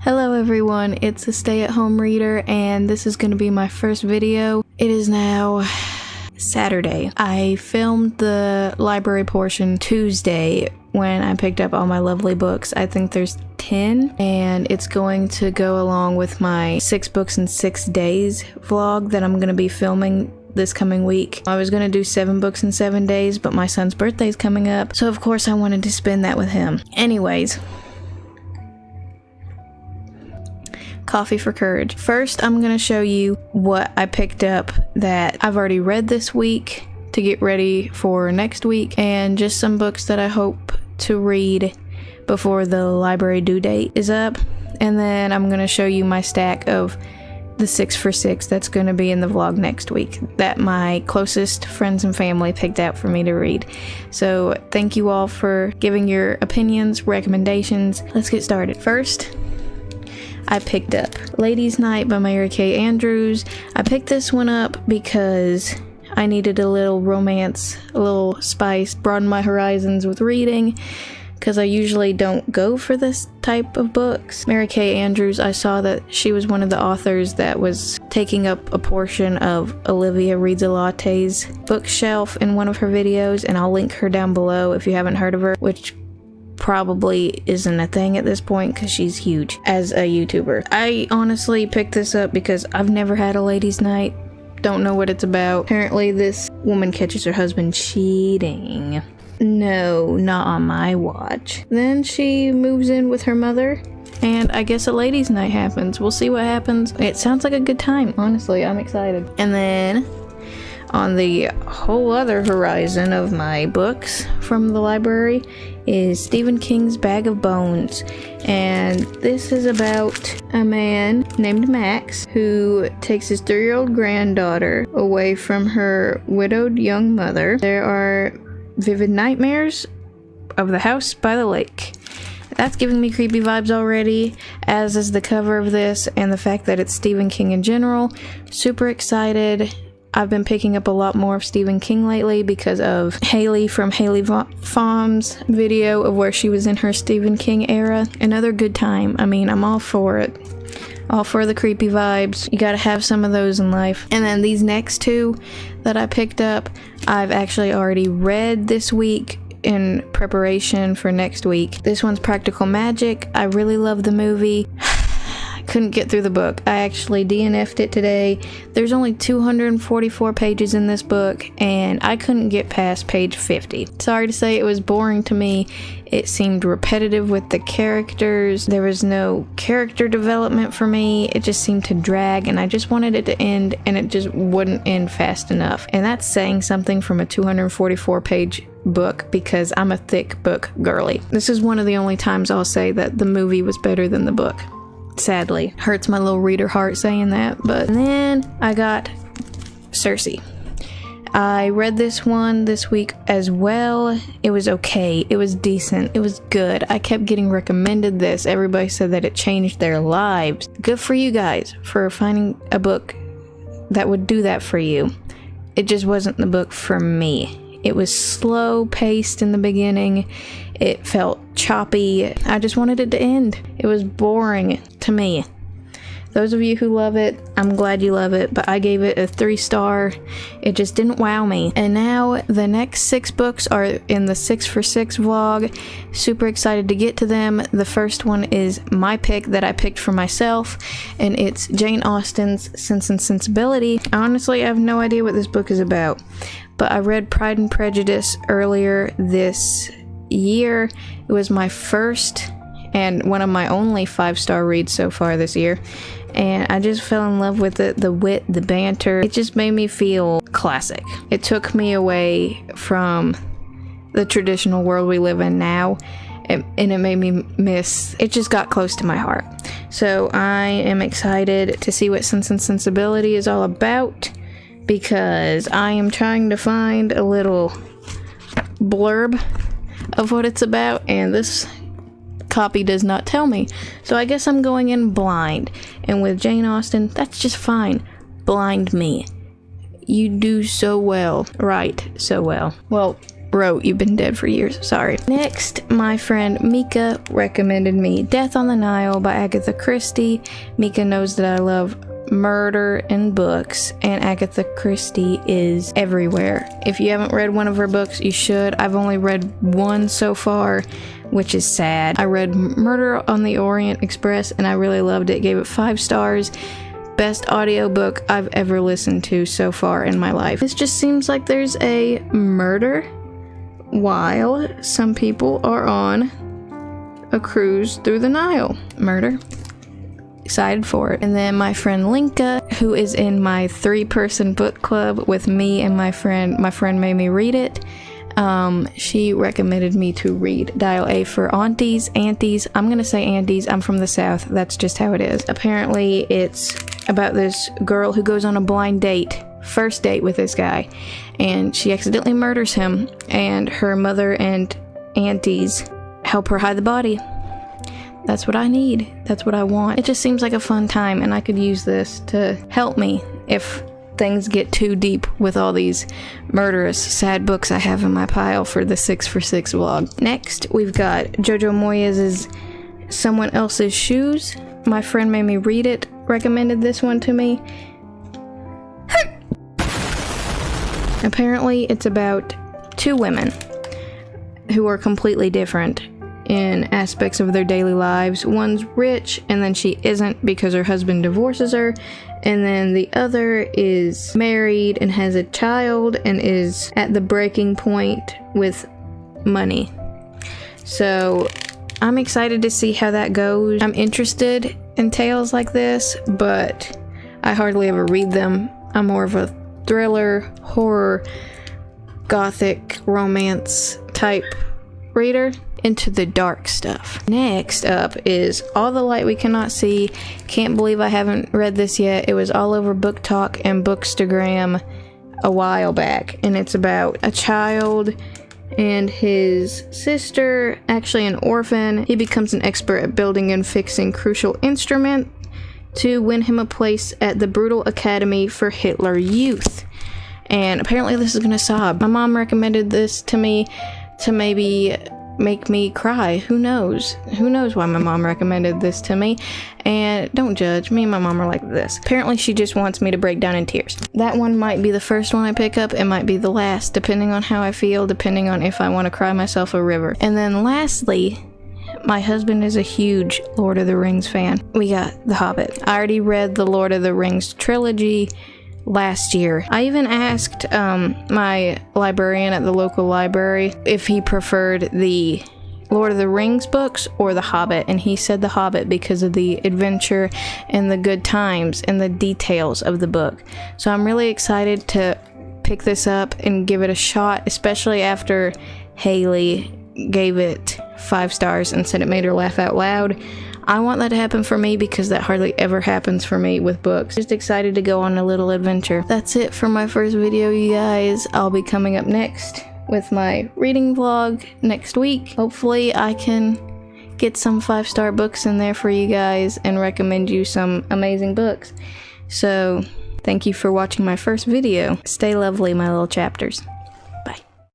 Hello everyone, it's a stay-at-home reader and this is going to be my first video. It is now Saturday. I filmed the library portion Tuesday when I picked up all my lovely books. I think there's 10 and it's going to go along with my 6 books in 6 days vlog that I'm going to be filming this coming week. I was going to do 7 books in 7 days, but my son's birthday's coming up, so of course I wanted to spend that with him. Anyways, coffee for courage. First, I'm going to show you what I picked up that I've already read this week to get ready for next week, and just some books that I hope to read before the library due date is up. And then I'm going to show you my stack of the 6 for 6 that's going to be in the vlog next week that my closest friends and family picked out for me to read. So thank you all for giving your opinions, recommendations. Let's get started. First, I picked up Ladies' Night by Mary Kay Andrews. I picked this one up because I needed a little romance, a little spice, broaden my horizons with reading, because I usually don't go for this type of books. Mary Kay Andrews, I saw that she was one of the authors that was taking up a portion of Olivia Reads a Latte's bookshelf in one of her videos, and I'll link her down below if you haven't heard of her, which probably isn't a thing at this point because she's huge as a YouTuber. I honestly picked this up because I've never had a ladies' night. Don't know what it's about. Apparently this woman catches her husband cheating. No, not on my watch. Then she moves in with her mother, and I guess a ladies' night happens. We'll see what happens. It sounds like a good time, honestly. I'm excited. And then on the whole other horizon of my books from the library is Stephen King's Bag of Bones. And this is about a man named Max who takes his 3-year-old granddaughter away from her widowed young mother. There are vivid nightmares of the house by the lake. That's giving me creepy vibes already, as is the cover of this and the fact that it's Stephen King in general. Super excited. I've been picking up a lot more of Stephen King lately because of Haley from Haley Faum's video of where she was in her Stephen King era. Another good time. I mean, I'm all for it. All for the creepy vibes. You gotta have some of those in life. And then these next 2 that I picked up, I've actually already read this week in preparation for next week. This one's Practical Magic. I really love the movie. Couldn't get through the book. I actually DNF'd it today. There's only 244 pages in this book, and I couldn't get past page 50. Sorry to say, it was boring to me. It seemed repetitive with the characters. There was no character development for me. It just seemed to drag, and I just wanted it to end, and it just wouldn't end fast enough. And that's saying something from a 244 page book, because I'm a thick book girly. This is one of the only times I'll say that the movie was better than the book. Sadly. Hurts my little reader heart saying that. But then I got Circe. I read this one this week as well. It was okay. It was decent. It was good. I kept getting recommended this. Everybody said that it changed their lives. Good for you guys for finding a book that would do that for you. It just wasn't the book for me. It was slow paced in the beginning. It felt choppy. I just wanted it to end. It was boring to me. Those of you who love it, I'm glad you love it, but I gave it a 3-star. It just didn't wow me. And now the next 6 books are in the 6 for 6 vlog. Super excited to get to them. The first one is my pick that I picked for myself, and it's Jane Austen's Sense and Sensibility. Honestly, I have no idea what this book is about, but I read Pride and Prejudice earlier this year. It was my first and one of my only 5-star reads so far this year, and I just fell in love with it. The wit, the banter, it just made me feel classic. It took me away from the traditional world we live in now, and it made me miss, it just got close to my heart. So I am excited to see what Sense and Sensibility is all about, because I am trying to find a little blurb of what it's about, and this copy does not tell me. So I guess I'm going in blind, and with Jane Austen, that's just fine. Blind me. You do so well. Right, so well. Well, wrote You've Been Dead for Years. Sorry. Next, my friend Mika recommended me Death on the Nile by Agatha Christie. Mika knows that I love murder and books, and Agatha Christie is everywhere. If you haven't read one of her books, you should. I've only read one so far, which is sad. I read Murder on the Orient Express and I really loved it. Gave it 5 stars. Best audiobook I've ever listened to so far in my life. This just seems like there's a murder while some people are on a cruise through the Nile. Murder. Excited for it. And then my friend Linka, who is in my 3-person book club with me and my friend made me read it. She recommended me to read Dial A for Aunties. I'm gonna say aunties. I'm from the South. That's just how it is. Apparently it's about this girl who goes on a blind date, first date with this guy, and she accidentally murders him, and her mother and aunties help her hide the body. That's what I need. That's what I want. It just seems like a fun time, and I could use this to help me if things get too deep with all these murderous, sad books I have in my pile for the 6 for 6 vlog. Next, we've got Jojo Moyes' Someone Else's Shoes. My friend made me read it, recommended this one to me. Apparently, it's about 2 women who are completely different in aspects of their daily lives. One's rich, and then she isn't because her husband divorces her, and then the other is married and has a child and is at the breaking point with money. So I'm excited to see how that goes. I'm interested in tales like this, but I hardly ever read them. I'm more of a thriller, horror, gothic, romance type reader, into the dark stuff. Next up is All the Light We Cannot See. Can't believe I haven't read this yet. It was all over Book Talk and Bookstagram a while back, and it's about a child and his sister, actually an orphan. He becomes an expert at building and fixing crucial instruments to win him a place at the brutal academy for Hitler Youth. And apparently this is gonna sob. My mom recommended this to me to maybe make me cry. Who knows? Who knows why my mom recommended this to me? And don't judge. Me and my mom are like this. Apparently she just wants me to break down in tears. That one might be the first one I pick up. It might be the last, depending on how I feel, depending on if I want to cry myself a river. And then lastly, my husband is a huge Lord of the Rings fan. We got The Hobbit. I already read the Lord of the Rings trilogy last year. I even asked my librarian at the local library if he preferred the Lord of the Rings books or The Hobbit, and he said The Hobbit because of the adventure and the good times and the details of the book. So I'm really excited to pick this up and give it a shot, especially after Haley gave it 5 stars and said it made her laugh out loud. I want that to happen for me because that hardly ever happens for me with books. Just excited to go on a little adventure. That's it for my first video, you guys. I'll be coming up next with my reading vlog next week. Hopefully I can get some 5-star books in there for you guys and recommend you some amazing books. So thank you for watching my first video. Stay lovely, my little chapters.